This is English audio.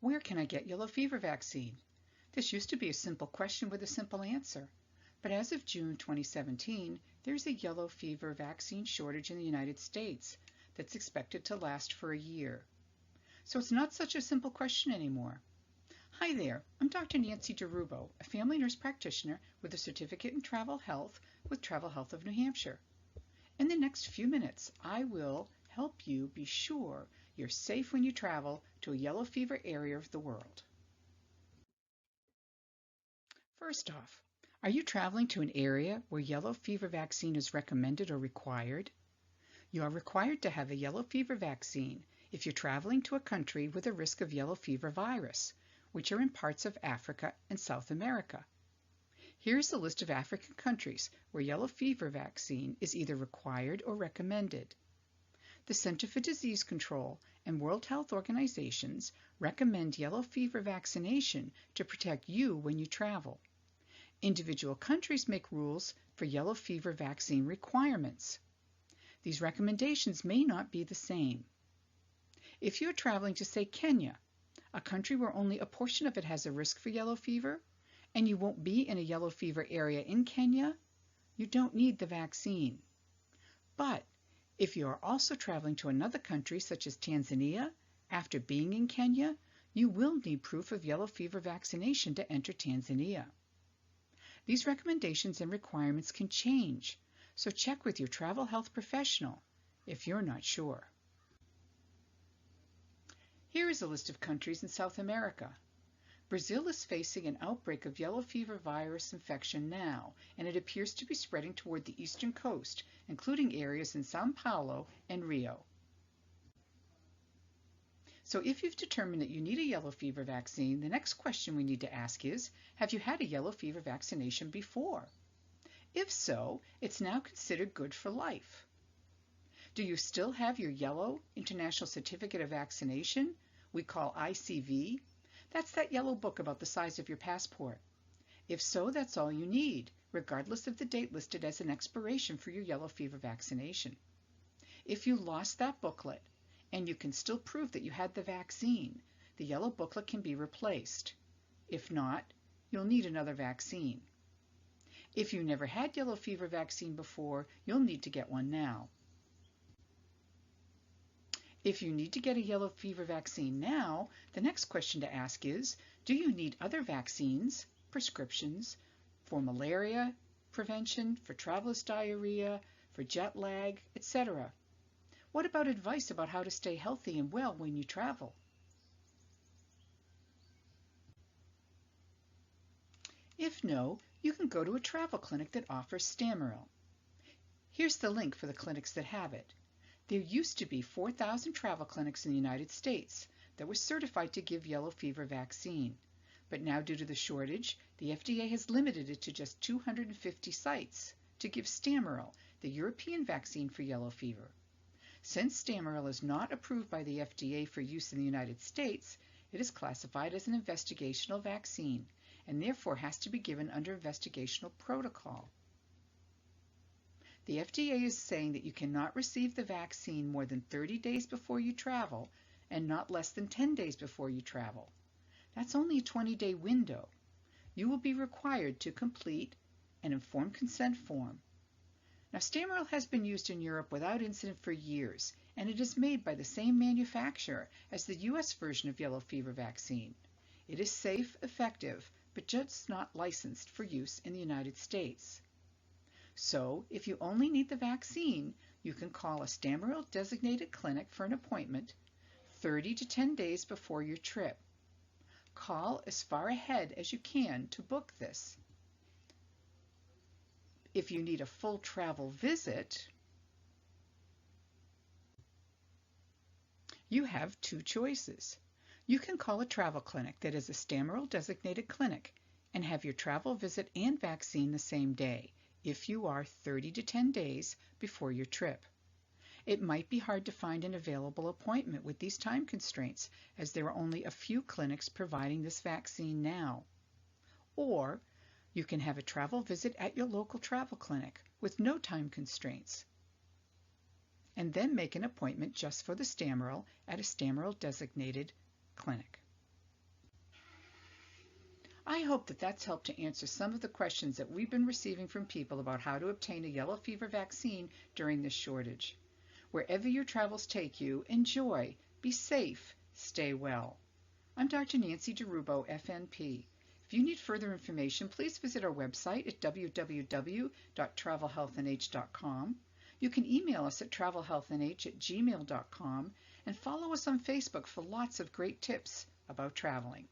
Where can I get yellow fever vaccine? This used to be a simple question with a simple answer. But as of June 2017, there's a yellow fever vaccine shortage in the United States that's expected to last for a year. So it's not such a simple question anymore. Hi there, I'm Dr. Nancy DeRubo, a family nurse practitioner with a certificate in travel health with Travel Health of New Hampshire. In the next few minutes, I will help you be sure you're safe when you travel to a yellow fever area of the world. First off, are you traveling to an area where yellow fever vaccine is recommended or required? You are required to have a yellow fever vaccine if you're traveling to a country with a risk of yellow fever virus, which are in parts of Africa and South America. Here's the list of African countries where yellow fever vaccine is either required or recommended. The Center for Disease Control and World Health Organizations recommend yellow fever vaccination to protect you when you travel. Individual countries make rules for yellow fever vaccine requirements. These recommendations may not be the same. If you're traveling to, say, Kenya, a country where only a portion of it has a risk for yellow fever, and you won't be in a yellow fever area in Kenya, you don't need the vaccine. But if you are also traveling to another country such as Tanzania, after being in Kenya, you will need proof of yellow fever vaccination to enter Tanzania. These recommendations and requirements can change, so check with your travel health professional if you're not sure. Here is a list of countries in South America. Brazil is facing an outbreak of yellow fever virus infection now, and it appears to be spreading toward the eastern coast, including areas in São Paulo and Rio. So if you've determined that you need a yellow fever vaccine, the next question we need to ask is, have you had a yellow fever vaccination before? If so, it's now considered good for life. Do you still have your yellow International Certificate of Vaccination, we call ICV? That's that yellow book about the size of your passport. If so, that's all you need, regardless of the date listed as an expiration for your yellow fever vaccination. If you lost that booklet, and you can still prove that you had the vaccine, the yellow booklet can be replaced. If not, you'll need another vaccine. If you never had yellow fever vaccine before, you'll need to get one now. If you need to get a yellow fever vaccine now, the next question to ask is, do you need other vaccines, prescriptions, for malaria prevention, for traveler's diarrhea, for jet lag, etc.? What about advice about how to stay healthy and well when you travel? If no, you can go to a travel clinic that offers Stamorel. Here's the link for the clinics that have it. There used to be 4,000 travel clinics in the United States that were certified to give yellow fever vaccine. But now, due to the shortage, the FDA has limited it to just 250 sites to give Stamorel, the European vaccine for yellow fever. Since Stamorel is not approved by the FDA for use in the United States, it is classified as an investigational vaccine and therefore has to be given under investigational protocol. The FDA is saying that you cannot receive the vaccine more than 30 days before you travel and not less than 10 days before you travel. That's only a 20-day window. You will be required to complete an informed consent form. Now, Stamorel has been used in Europe without incident for years, and it is made by the same manufacturer as the U.S. version of yellow fever vaccine. It is safe, effective, but just not licensed for use in the United States. So, if you only need the vaccine, you can call a Stamorel designated clinic for an appointment 30 to 10 days before your trip. Call as far ahead as you can to book this. If you need a full travel visit, you have two choices. You can call a travel clinic that is a Stamorel designated clinic and have your travel visit and vaccine the same day, if you are 30 to 10 days before your trip. It might be hard to find an available appointment with these time constraints, as there are only a few clinics providing this vaccine now. Or you can have a travel visit at your local travel clinic with no time constraints, and then make an appointment just for the Stamorel at a Stamorel designated clinic. I hope that that's helped to answer some of the questions that we've been receiving from people about how to obtain a yellow fever vaccine during this shortage. Wherever your travels take you, enjoy, be safe, stay well. I'm Dr. Nancy DeRubo, FNP. If you need further information, please visit our website at www.travelhealthnh.com. You can email us at travelhealthnh@gmail.com and follow us on Facebook for lots of great tips about traveling.